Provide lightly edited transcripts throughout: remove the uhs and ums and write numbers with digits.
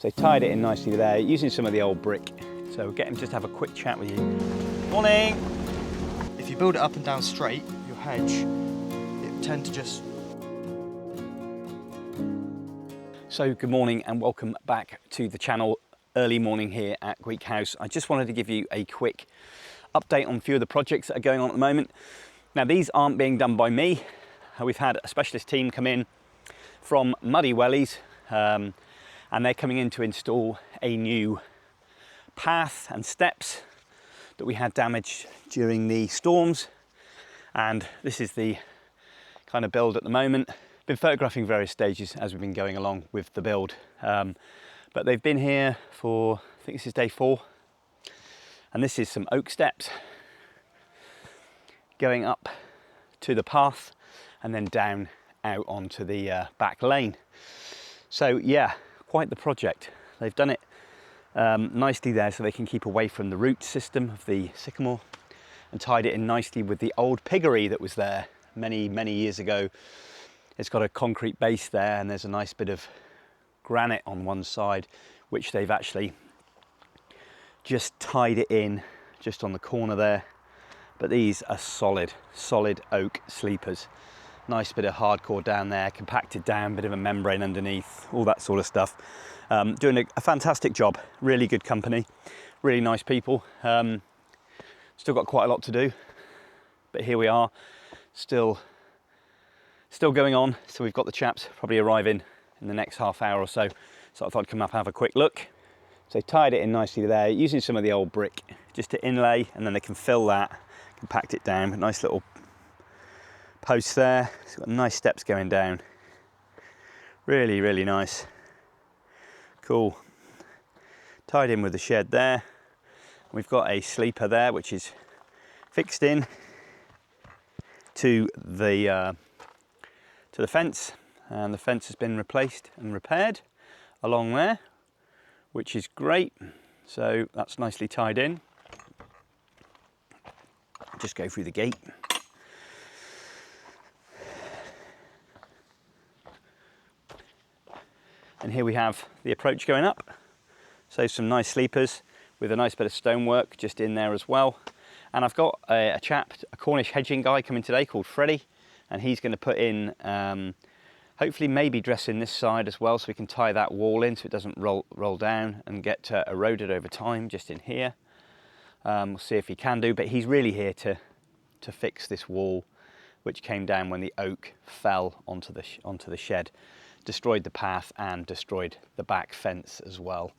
So tied it in nicely there, using some of the old brick. So we'll get him just to have a quick chat with you. Morning! If you build it up and down straight, your hedge, it tend to just... So good morning and welcome back to the channel. Early morning here at Gweek House. I just wanted to give you a quick update on a few of the projects that are going on at the moment. Now these aren't being done by me. We've had a specialist team come in from Muddy Wellies and they're coming in to install a new path and steps that we had damaged during the storms. And this is the kind of build at the moment. Been photographing various stages as we've been going along with the build. But they've been here for, I think this is day 4. And this is some oak steps going up to the path and then down out onto the back lane. So yeah, quite the project. They've done it nicely there so they can keep away from the root system of the sycamore, and tied it in nicely with the old piggery that was there many years ago. It's got a concrete base there and there's a nice bit of granite on one side, which they've actually just tied it in just on the corner there. But these are solid oak sleepers. Nice bit of hardcore down there, compacted down, bit of a membrane underneath, all that sort of stuff. Doing a fantastic job, really good company, really nice people. Still got quite a lot to do, but here we are, still going on. So we've got the chaps probably arriving in the next half hour or so. So I thought I'd come up and have a quick look. So tied it in nicely there, using some of the old brick just to inlay, and then they can fill that, compact it down. A nice little post there. It's got nice steps going down. Really nice. Cool. Tied in with the shed there. We've got a sleeper there which is fixed in to the fence, and the fence has been replaced and repaired along there, which is great. So that's nicely tied in. Just go through the gate. And here we have the approach going up. So some nice sleepers with a nice bit of stonework just in there as well. And I've got a chap, a Cornish hedging guy coming today called Freddie, and he's going to put in, hopefully maybe dress in this side as well, so we can tie that wall in so it doesn't roll down and get eroded over time just in here. We'll see if he can do, but he's really here to fix this wall which came down when the oak fell onto the shed, destroyed the path and destroyed the back fence as well.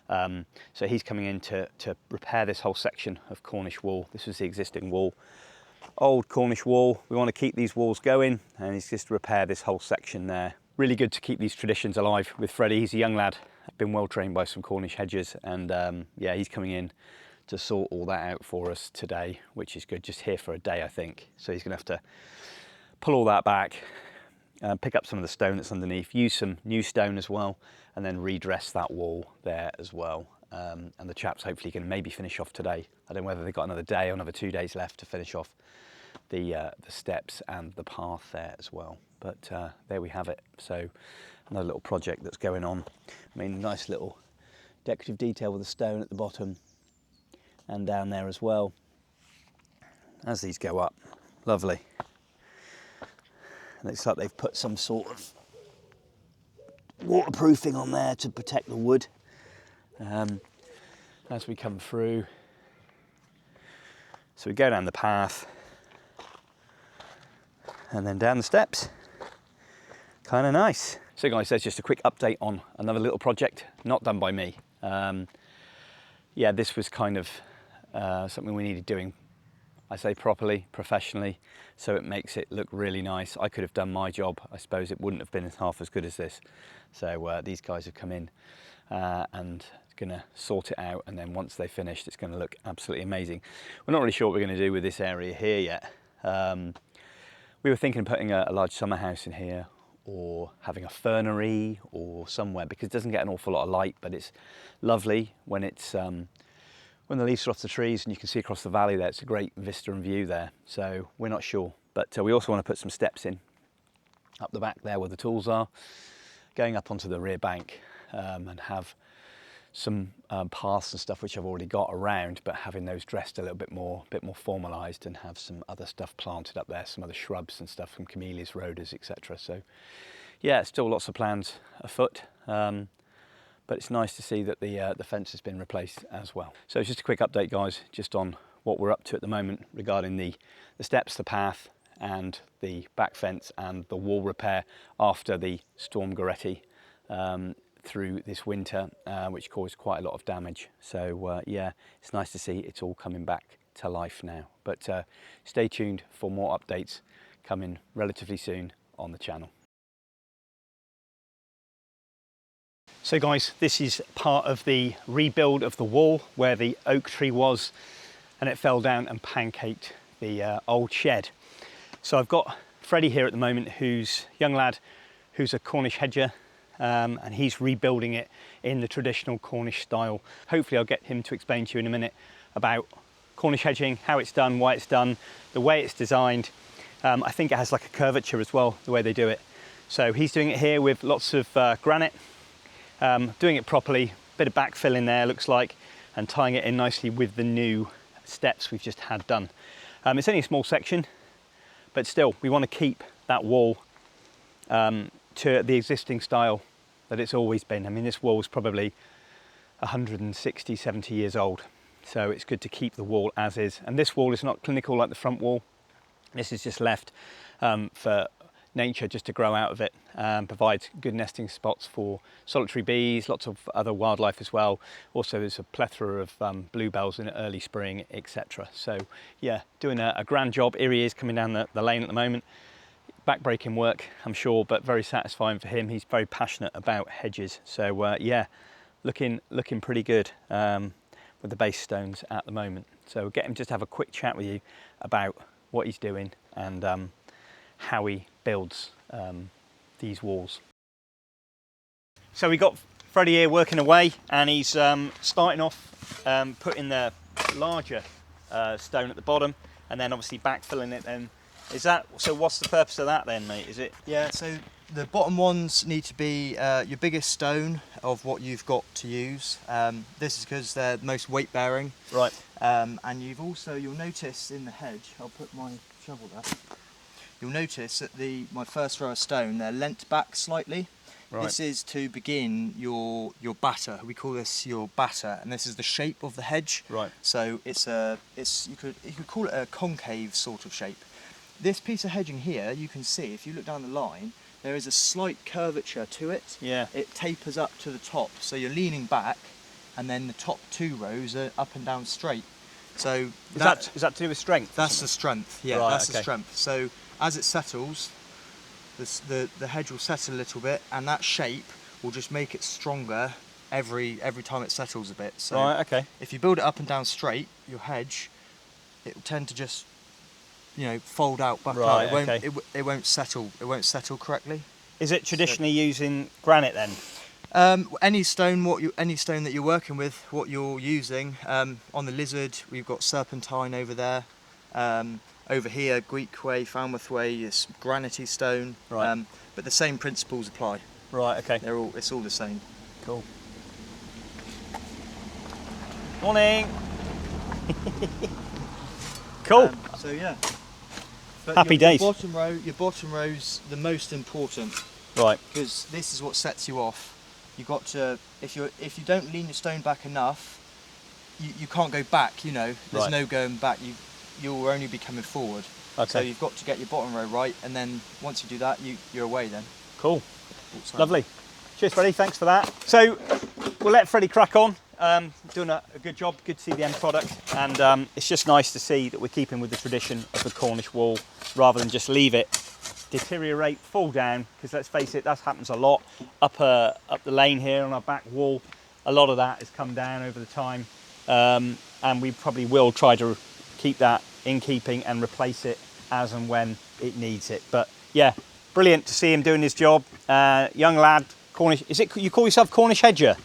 So he's coming in to repair this whole section of Cornish wall. This was the existing wall, old Cornish wall. We want to keep these walls going, and he's just to repair this whole section there. Really good to keep these traditions alive with Freddie. He's a young lad, been well trained by some Cornish hedgers, and yeah, he's coming in to sort all that out for us today, which is good. Just here for a day, I think. So he's going to have to pull all that back, pick up some of the stone that's underneath, use some new stone as well, and then redress that wall there as well. And the chaps hopefully can maybe finish off today. I don't know whether they've got another day or another 2 days left to finish off the steps and the path there as well. But there we have it. So another little project that's going on. I mean, nice little decorative detail with the stone at the bottom and down there as well. As these go up, lovely. Looks like they've put some sort of waterproofing on there to protect the wood as we come through. So we go down the path and then down the steps. Kind of nice. So guys, there's just a quick update on another little project, not done by me. Yeah, this was kind of something we needed doing, I say properly, professionally, so it makes it look really nice. I could have done my job. I suppose it wouldn't have been half as good as this. So these guys have come in and going to sort it out, and then once they've finished, it's going to look absolutely amazing. We're not really sure what we're going to do with this area here yet. We were thinking of putting a large summer house in here, or having a fernery or somewhere, because it doesn't get an awful lot of light, but it's lovely when it's when the leaves are off the trees and you can see across the valley there. It's a great vista and view there. So we're not sure, but we also want to put some steps in up the back there where the tools are, going up onto the rear bank, and have some paths and stuff which I've already got around, but having those dressed a little bit more formalised, and have some other stuff planted up there, some other shrubs and stuff, from camellias, rhodas, etc. So yeah, still lots of plans afoot, but it's nice to see that the fence has been replaced as well. So just a quick update, guys, just on what we're up to at the moment regarding the steps, the path, and the back fence, and the wall repair after the Storm Goretti through this winter, which caused quite a lot of damage. So yeah, it's nice to see it's all coming back to life now. But stay tuned for more updates coming relatively soon on the channel. So guys, this is part of the rebuild of the wall where the oak tree was, and it fell down and pancaked the old shed. So I've got Freddie here at the moment, who's a young lad who's a Cornish hedger, and he's rebuilding it in the traditional Cornish style. Hopefully I'll get him to explain to you in a minute about Cornish hedging, how it's done, why it's done, the way it's designed. I think it has like a curvature as well, the way they do it. So he's doing it here with lots of granite, doing it properly, bit of backfill in there looks like, and tying it in nicely with the new steps we've just had done. It's only a small section, but still we want to keep that wall to the existing style that it's always been. I mean, this wall is probably 160, 70 years old, so it's good to keep the wall as is. And this wall is not clinical like the front wall. This is just left for nature just to grow out of it, provides good nesting spots for solitary bees, lots of other wildlife as well. Also there's a plethora of bluebells in early spring, etc. So yeah, doing a grand job. Here he is coming down the lane at the moment. Back-breaking work, I'm sure, but very satisfying for him. He's very passionate about hedges. So yeah, looking pretty good with the base stones at the moment. So we'll get him just to have a quick chat with you about what he's doing and how he builds these walls. So we got Freddie here working away, and he's starting off putting the larger stone at the bottom, and then obviously backfilling it. Then is that so? What's the purpose of that then, mate? Is it? Yeah. So the bottom ones need to be your biggest stone of what you've got to use. This is because they're the most weight bearing. Right. And you'll notice in the hedge. I'll put my shovel there. You'll notice that my first row of stone, they're leant back slightly. Right. This is to begin your batter. We call this your batter, and this is the shape of the hedge. Right. So you could call it a concave sort of shape. This piece of hedging here, you can see if you look down the line, there is a slight curvature to it. Yeah. It tapers up to the top, so you're leaning back, and then the top two rows are up and down straight. So is that to do with strength? That's the strength. Yeah, right, that's the strength. So as it settles, the hedge will settle a little bit, and that shape will just make it stronger every time it settles a bit. So right, okay. If you build it up and down straight, your hedge, it will tend to just fold out back out. It won't settle. It won't settle correctly. Is it traditionally using granite then? Any stone that you're working with, what you're using. On the lizard, we've got serpentine over there. Over here, Gweek way, Falmouth way, is granity stone. Right. But the same principles apply. Right. Okay. It's all the same. Cool. Morning. Cool. So yeah. But Happy days. Your bottom row's the most important. Right. Because this is what sets you off. You got to, if you don't lean your stone back enough, you can't go back. There's no going back. You'll only be coming forward. Okay. So you've got to get your bottom row right, and then once you do that, you're away then. Cool. Lovely. Cheers, Freddie. Thanks for that. So we'll let Freddie crack on. Doing a good job. Good to see the end product, and it's just nice to see that we're keeping with the tradition of the Cornish wall, rather than just leave it deteriorate, fall down. Because let's face it, that happens a lot up the lane here on our back wall. A lot of that has come down over the time, and we probably will try to keep that in keeping and replace it as and when it needs it. But yeah, brilliant to see him doing his job. Young lad, Cornish. Is it you call yourself Cornish hedger?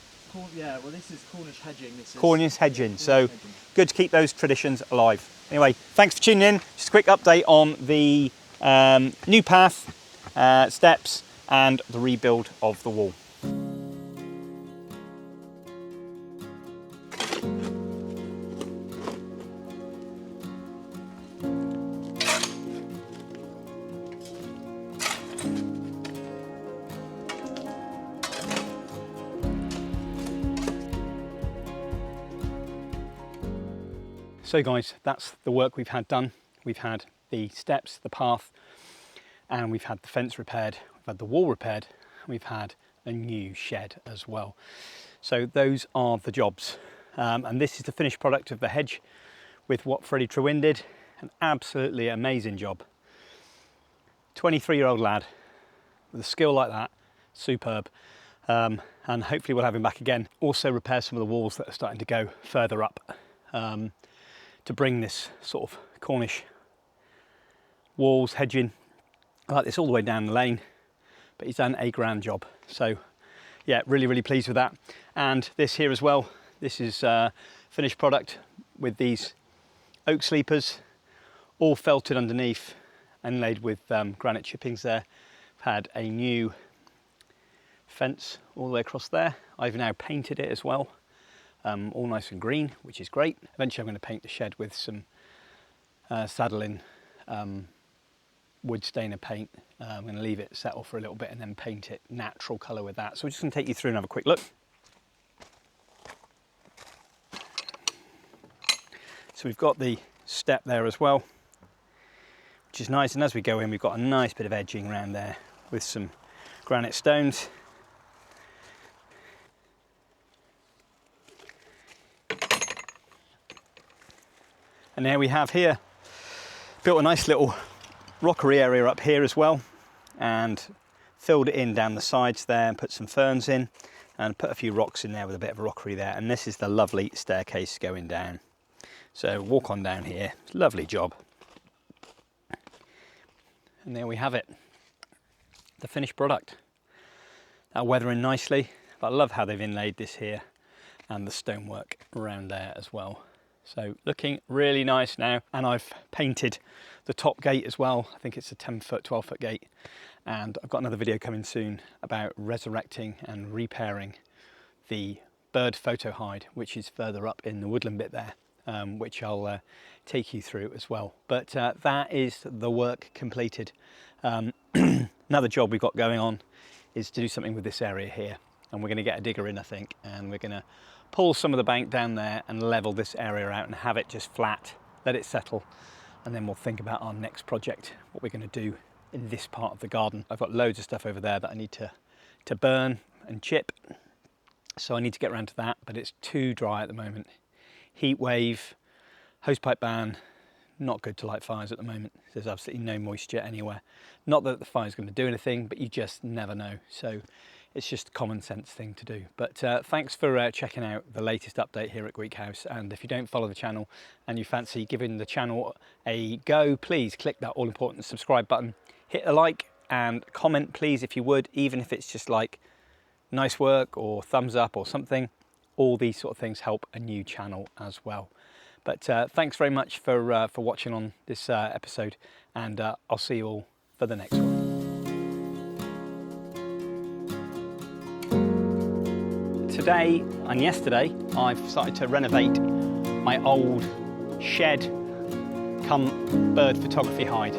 Yeah, well, this is Cornish hedging. Cornish hedging. So good to keep those traditions alive. Anyway, thanks for tuning in. Just a quick update on the new path, steps, and the rebuild of the wall. So guys, that's the work we've had done. We've had the steps, the path, and we've had the fence repaired, we've had the wall repaired, and we've had a new shed as well. So those are the jobs. And this is the finished product of the hedge with what Freddie Trewin did. An absolutely amazing job. 23-year-old lad with a skill like that, superb. And hopefully we'll have him back again. Also repair some of the walls that are starting to go further up to bring this sort of Cornish walls, hedging, like this all the way down the lane. But he's done a grand job. So yeah, really, really pleased with that. And this here as well, this is finished product with these oak sleepers, all felted underneath and laid with granite chippings there. I've had a new fence all the way across there. I've now painted it as well, all nice and green, which is great. Eventually I'm going to paint the shed with some saddling wood stainer paint. I'm going to leave it settle for a little bit and then paint it natural colour with that. So we're just going to take you through and have a quick look. So we've got the step there as well, which is nice, and as we go in we've got a nice bit of edging around there with some granite stones. And there we have here, built a nice little rockery area up here as well, and filled it in down the sides there and put some ferns in and put a few rocks in there with a bit of a rockery there. And this is the lovely staircase going down. So walk on down here, lovely job. And there we have it, the finished product. That weathering nicely, but I love how they've inlaid this here and the stonework around there as well. So looking really nice now. And I've painted the top gate as well. I think it's a 10-foot, 12-foot gate. And I've got another video coming soon about resurrecting and repairing the bird photo hide, which is further up in the woodland bit there, which I'll take you through as well. But that is the work completed. Another job we've got going on is to do something with this area here. And we're going to get a digger in, I think, and we're going to pull some of the bank down there and level this area out and have it just flat, let it settle, and then we'll think about our next project, what we're going to do in this part of the garden. I've got loads of stuff over there that I need to burn and chip, so I need to get around to that, but it's too dry at the moment. Heat wave, hosepipe ban, not good to light fires at the moment. There's absolutely no moisture anywhere. Not that the fire's going to do anything, but you just never know. So it's just a common sense thing to do. But thanks for checking out the latest update here at Gweek House. And if you don't follow the channel and you fancy giving the channel a go, please click that all important subscribe button. Hit a like and comment, please, if you would, even if it's just like nice work or thumbs up or something. All these sort of things help a new channel as well. But thanks very much for watching on this episode, and I'll see you all for the next one. Today and yesterday I've started to renovate my old shed come bird photography hide.